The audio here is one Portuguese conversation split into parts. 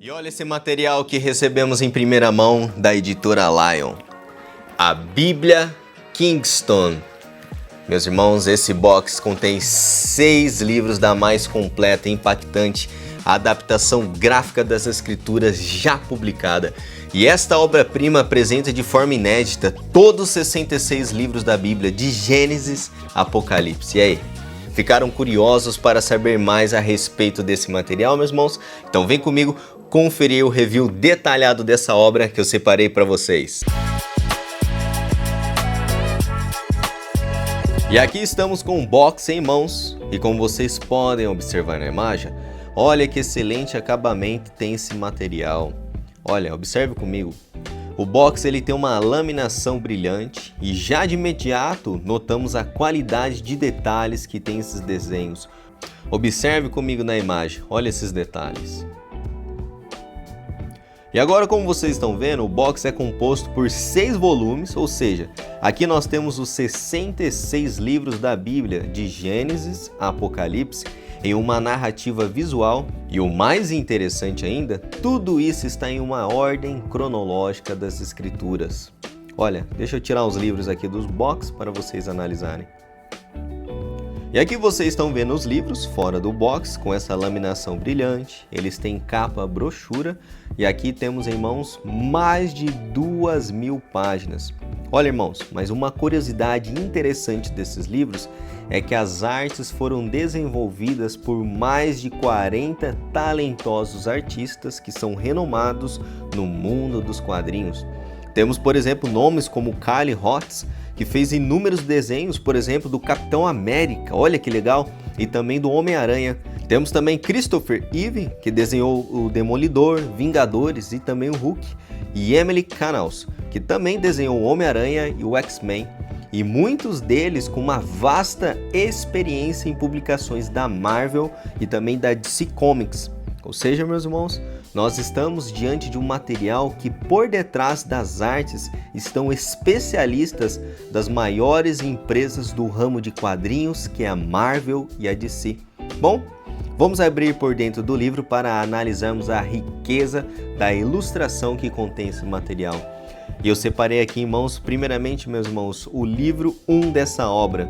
E olha esse material que recebemos em primeira mão da editora Lion. A Bíblia Kingston. Meus irmãos, esse box contém 6 livros da mais completa e impactante adaptação gráfica das Escrituras já publicada. E esta obra-prima apresenta de forma inédita todos os 66 livros da Bíblia, de Gênesis a Apocalipse. E aí, ficaram curiosos para saber mais a respeito desse material, meus irmãos? Então vem comigo conferir o review detalhado dessa obra que eu separei para vocês. E aqui estamos com um box em mãos e como vocês podem observar na imagem, olha que excelente acabamento tem esse material. Olha, observe comigo. O box ele tem uma laminação brilhante e já de imediato notamos a qualidade de detalhes que tem esses desenhos. Observe comigo na imagem, olha esses detalhes. E agora, como vocês estão vendo, o box é composto por 6 volumes, ou seja, aqui nós temos os 66 livros da Bíblia, de Gênesis a Apocalipse, em uma narrativa visual. E o mais interessante ainda, tudo isso está em uma ordem cronológica das Escrituras. Olha, deixa eu tirar os livros aqui dos box para vocês analisarem. E aqui vocês estão vendo os livros fora do box, com essa laminação brilhante. Eles têm capa brochura e aqui temos em mãos mais de 2.000 páginas. Olha, irmãos, mas uma curiosidade interessante desses livros é que as artes foram desenvolvidas por mais de 40 talentosos artistas que são renomados no mundo dos quadrinhos. Temos, por exemplo, nomes como Cale Hotz, que fez inúmeros desenhos, por exemplo, do Capitão América, olha que legal, e também do Homem-Aranha. Temos também Christopher Eve, que desenhou o Demolidor, Vingadores e também o Hulk, e Emily Canals, que também desenhou o Homem-Aranha e o X-Men, e muitos deles com uma vasta experiência em publicações da Marvel e também da DC Comics. Ou seja, meus irmãos, nós estamos diante de um material que por detrás das artes estão especialistas das maiores empresas do ramo de quadrinhos, que é a Marvel e a DC. Bom, vamos abrir por dentro do livro para analisarmos a riqueza da ilustração que contém esse material. E eu separei aqui em mãos, primeiramente, meus irmãos, o livro 1 dessa obra.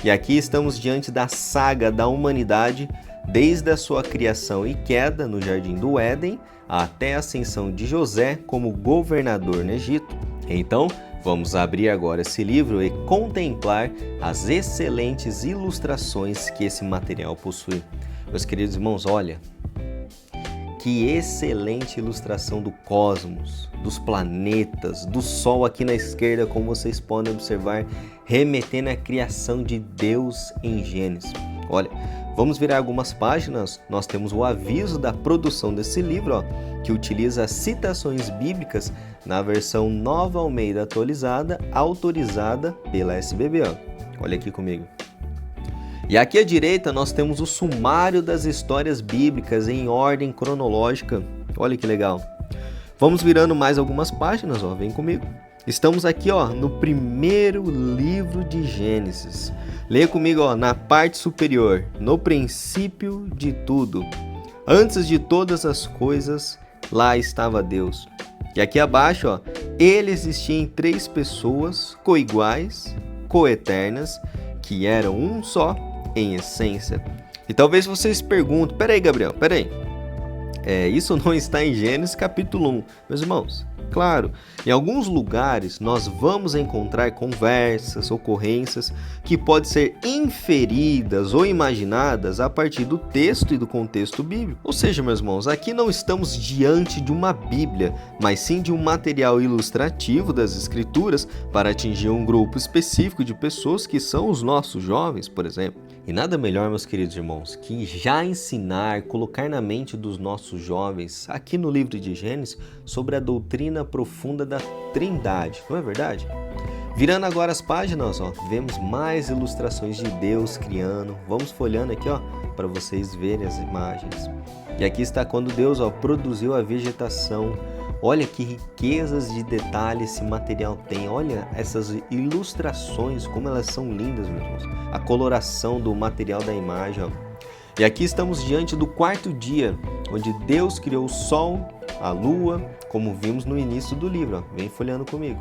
E aqui estamos diante da saga da humanidade, desde a sua criação e queda no Jardim do Éden até a ascensão de José como governador no Egito. Então, vamos abrir agora esse livro e contemplar as excelentes ilustrações que esse material possui. Meus queridos irmãos, olha, que excelente ilustração do cosmos, dos planetas, do Sol aqui na esquerda, como vocês podem observar, remetendo à criação de Deus em Gênesis. Olha, vamos virar algumas páginas, nós temos o aviso da produção desse livro, ó, que utiliza citações bíblicas na versão Nova Almeida atualizada, autorizada pela SBB. Ó. Olha aqui comigo. E aqui à direita nós temos o sumário das histórias bíblicas em ordem cronológica. Olha que legal. Vamos virando mais algumas páginas, ó, vem comigo. Estamos aqui, ó, no primeiro livro de Gênesis. Leia comigo, ó, na parte superior. No princípio de tudo. Antes de todas as coisas, lá estava Deus. E aqui abaixo, ó, ele existia em 3 pessoas coiguais, coeternas, que eram um só em essência. E talvez vocês perguntem, peraí, Gabriel, peraí. Isso não está em Gênesis capítulo 1, meus irmãos. Claro, em alguns lugares nós vamos encontrar conversas, ocorrências que podem ser inferidas ou imaginadas a partir do texto e do contexto bíblico. Ou seja, meus irmãos, aqui não estamos diante de uma Bíblia, mas sim de um material ilustrativo das Escrituras para atingir um grupo específico de pessoas que são os nossos jovens, por exemplo. E nada melhor, meus queridos irmãos, que já ensinar, colocar na mente dos nossos jovens, aqui no livro de Gênesis, sobre a doutrina profunda da Trindade, não é verdade? Virando agora as páginas, ó, vemos mais ilustrações de Deus criando. Vamos folhando aqui, ó, para vocês verem as imagens. E aqui está quando Deus, ó, produziu a vegetação. Olha que riquezas de detalhes esse material tem. Olha essas ilustrações, como elas são lindas, meus irmãos. A coloração do material da imagem, ó. E aqui estamos diante do 4º dia, onde Deus criou o sol, a lua, como vimos no início do livro. Vem folheando comigo.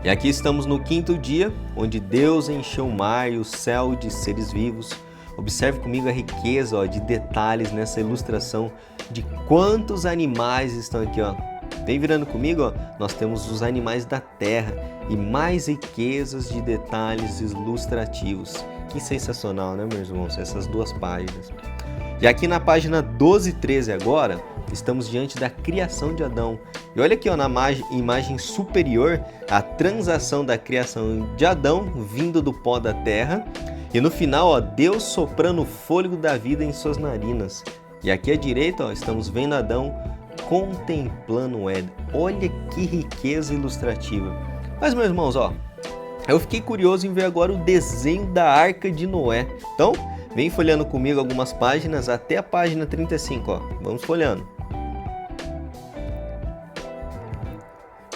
E aqui estamos no quinto dia, onde Deus encheu o mar e o céu de seres vivos. Observe comigo a riqueza de detalhes nessa ilustração de quantos animais estão aqui. Vem virando comigo, nós temos os animais da terra e mais riquezas de detalhes ilustrativos. Que sensacional, né, meus irmãos? Essas duas páginas. E aqui na página 12 e 13 agora, estamos diante da criação de Adão. E olha aqui na imagem superior, a transação da criação de Adão vindo do pó da terra. E no final, Deus soprando o fôlego da vida em suas narinas. E aqui à direita, estamos vendo Adão contemplando o Éden. Olha que riqueza ilustrativa. Mas, meus irmãos, eu fiquei curioso em ver agora o desenho da Arca de Noé. Então, vem folhando comigo algumas páginas até a página 35, Vamos folhando.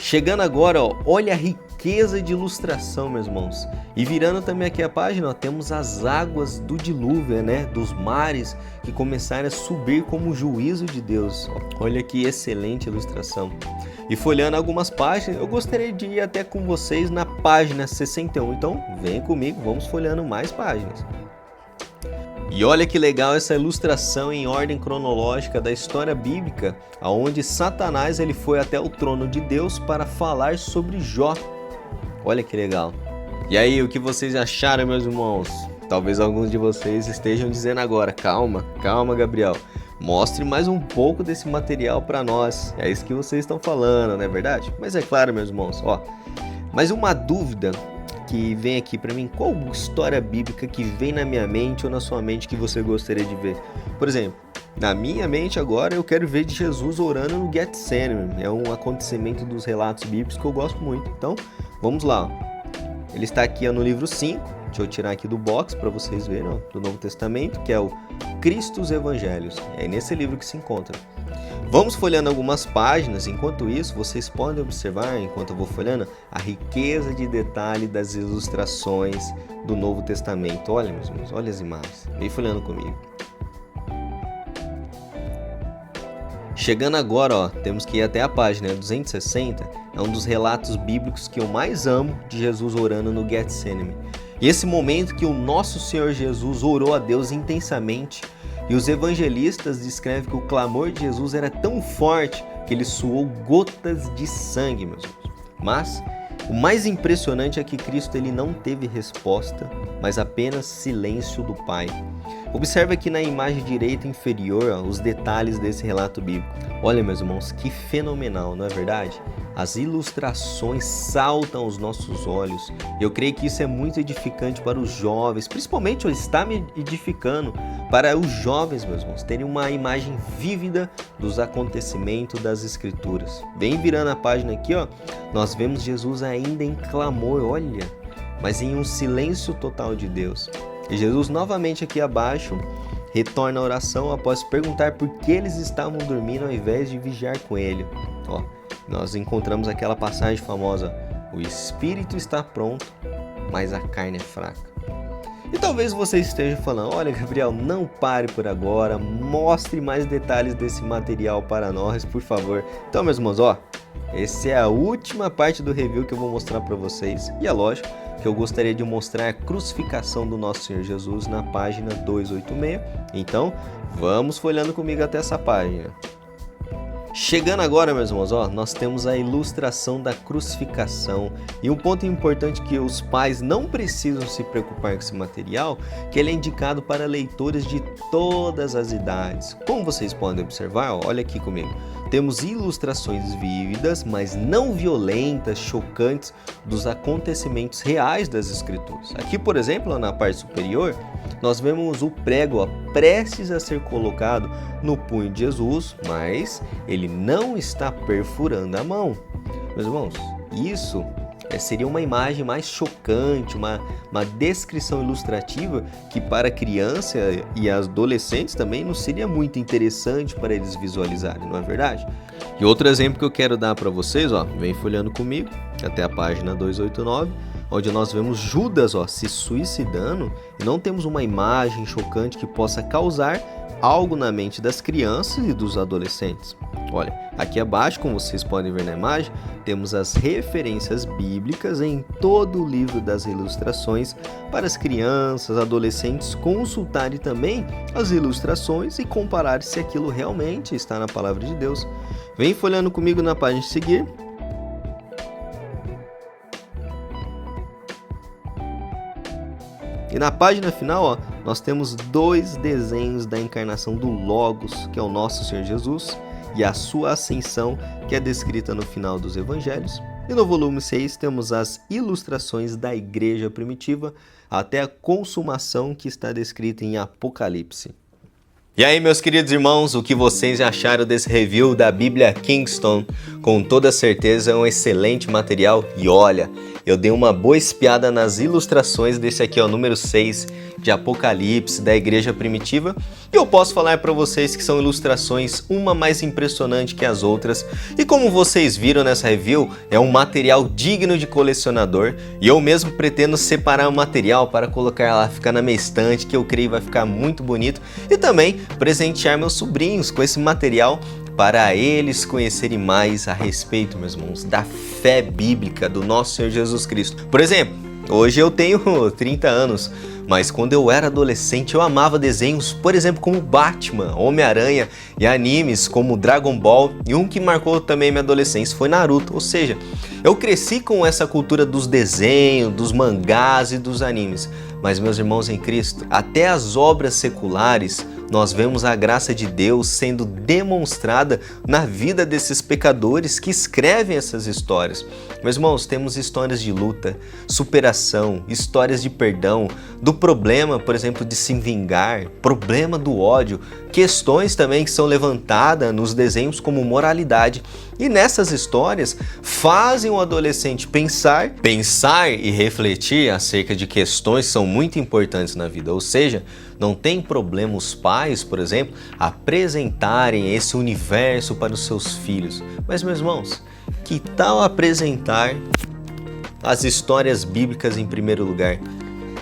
Chegando agora, olha a riqueza de ilustração, meus irmãos. E virando também aqui a página, temos as águas do dilúvio, dos mares que começaram a subir como juízo de Deus. Olha que excelente ilustração. E folhando algumas páginas, eu gostaria de ir até com vocês na página 61. Então, vem comigo, vamos folhando mais páginas. E olha que legal essa ilustração em ordem cronológica da história bíblica, onde Satanás ele foi até o trono de Deus para falar sobre Jó. Olha que legal. E aí, o que vocês acharam, meus irmãos? Talvez alguns de vocês estejam dizendo agora, calma, Gabriel, mostre mais um pouco desse material para nós. É isso que vocês estão falando, não é verdade? Mas é claro, meus irmãos, mas uma dúvida que vem aqui para mim, qual história bíblica que vem na minha mente ou na sua mente que você gostaria de ver? Por exemplo, na minha mente agora eu quero ver de Jesus orando no Getsemane. É um acontecimento dos relatos bíblicos que eu gosto muito. Então, vamos lá. Ele está aqui no livro 5, deixa eu tirar aqui do box para vocês verem, do Novo Testamento, que é o Cristo os Evangelhos. É nesse livro que se encontra. Vamos folhando algumas páginas, enquanto isso vocês podem observar, enquanto eu vou folhando, a riqueza de detalhe das ilustrações do Novo Testamento. Olha, meus irmãos, olha as imagens, vem folhando comigo. Chegando agora, temos que ir até a página 260, é um dos relatos bíblicos que eu mais amo de Jesus orando no Getsemane. E esse momento que o nosso Senhor Jesus orou a Deus intensamente, e os evangelistas descrevem que o clamor de Jesus era tão forte que ele suou gotas de sangue, meus irmãos. Mas o mais impressionante é que Cristo ele não teve resposta, mas apenas silêncio do Pai. Observe aqui na imagem direita inferior os detalhes desse relato bíblico. Olha, meus irmãos, que fenomenal, não é verdade? As ilustrações saltam aos nossos olhos. Eu creio que isso é muito edificante para os jovens, principalmente está me edificando para os jovens, meus irmãos, terem uma imagem vívida dos acontecimentos das Escrituras. Bem virando a página aqui, nós vemos Jesus ainda em clamor, olha, mas em um silêncio total de Deus. E Jesus novamente aqui abaixo retorna a oração após perguntar por que eles estavam dormindo ao invés de vigiar com ele. Nós encontramos aquela passagem famosa, o espírito está pronto, mas a carne é fraca. E talvez você esteja falando, olha Gabriel, não pare por agora, mostre mais detalhes desse material para nós, por favor. Então, meus irmãos, essa é a última parte do review que eu vou mostrar para vocês. E é lógico que eu gostaria de mostrar a crucificação do nosso Senhor Jesus na página 286. Então, vamos folhando comigo até essa página. Chegando agora, meus irmãos, nós temos a ilustração da crucificação. E um ponto importante que os pais não precisam se preocupar com esse material, que ele é indicado para leitores de todas as idades. Como vocês podem observar, olha aqui comigo. Temos ilustrações vívidas, mas não violentas, chocantes, dos acontecimentos reais das Escrituras. Aqui, por exemplo, na parte superior, nós vemos o prego prestes a ser colocado no punho de Jesus, mas ele não está perfurando a mão. Meus irmãos, isso seria uma imagem mais chocante, uma descrição ilustrativa que para a criança e adolescentes também não seria muito interessante para eles visualizarem, não é verdade? E outro exemplo que eu quero dar para vocês, vem folhando comigo até a página 289, onde nós vemos Judas se suicidando, e não temos uma imagem chocante que possa causar algo na mente das crianças e dos adolescentes. Olha, aqui abaixo, como vocês podem ver na imagem, temos as referências bíblicas em todo o livro das ilustrações para as crianças, adolescentes consultarem também as ilustrações e comparar se aquilo realmente está na palavra de Deus. Vem folhando comigo na página de seguir. E na página final, nós temos 2 desenhos da encarnação do Logos, que é o nosso Senhor Jesus, e a sua ascensão, que é descrita no final dos Evangelhos. E no volume 6 temos as ilustrações da igreja primitiva até a consumação, que está descrita em Apocalipse. E aí, meus queridos irmãos, o que vocês acharam desse review da Bíblia Kingston? Com toda certeza é um excelente material e olha, eu dei uma boa espiada nas ilustrações desse aqui, número 6 de Apocalipse da Igreja Primitiva, e eu posso falar para vocês que são ilustrações uma mais impressionante que as outras, e como vocês viram nessa review, é um material digno de colecionador, e eu mesmo pretendo separar o material para colocar lá, ficar na minha estante, que eu creio vai ficar muito bonito, e também presentear meus sobrinhos com esse material para eles conhecerem mais a respeito, meus irmãos, da fé bíblica do nosso Senhor Jesus Cristo. Por exemplo, hoje eu tenho 30 anos, mas quando eu era adolescente eu amava desenhos, por exemplo, como Batman, Homem-Aranha e animes como Dragon Ball, e um que marcou também minha adolescência foi Naruto, ou seja, eu cresci com essa cultura dos desenhos, dos mangás e dos animes. Mas, meus irmãos em Cristo, até as obras seculares, nós vemos a graça de Deus sendo demonstrada na vida desses pecadores que escrevem essas histórias. Meus irmãos, temos histórias de luta, superação, histórias de perdão, do problema, por exemplo, de se vingar, problema do ódio, questões também que são levantadas nos desenhos como moralidade. E nessas histórias fazem o adolescente pensar e refletir acerca de questões que são muito importantes na vida. Ou seja, não tem problema os pais, por exemplo, apresentarem esse universo para os seus filhos. Mas, meus irmãos, que tal apresentar as histórias bíblicas em primeiro lugar?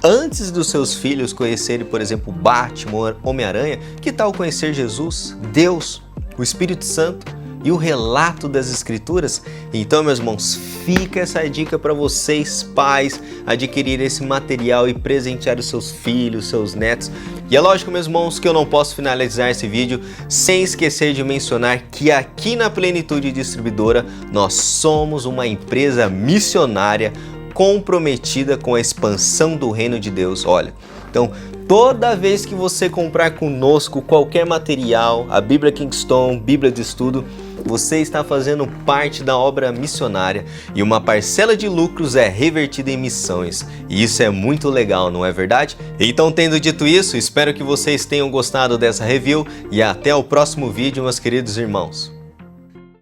Antes dos seus filhos conhecerem, por exemplo, Batman, Homem-Aranha, que tal conhecer Jesus, Deus, o Espírito Santo e o relato das Escrituras? Então, meus irmãos, fica essa dica para vocês, pais, adquirir esse material e presentear os seus filhos, seus netos. E é lógico, meus irmãos, que eu não posso finalizar esse vídeo sem esquecer de mencionar que aqui na Plenitude Distribuidora nós somos uma empresa missionária comprometida com a expansão do reino de Deus. Olha, então toda vez que você comprar conosco qualquer material, a Bíblia Kingston, Bíblia de Estudo, você está fazendo parte da obra missionária e uma parcela de lucros é revertida em missões. E isso é muito legal, não é verdade? Então, tendo dito isso, espero que vocês tenham gostado dessa review e até o próximo vídeo, meus queridos irmãos.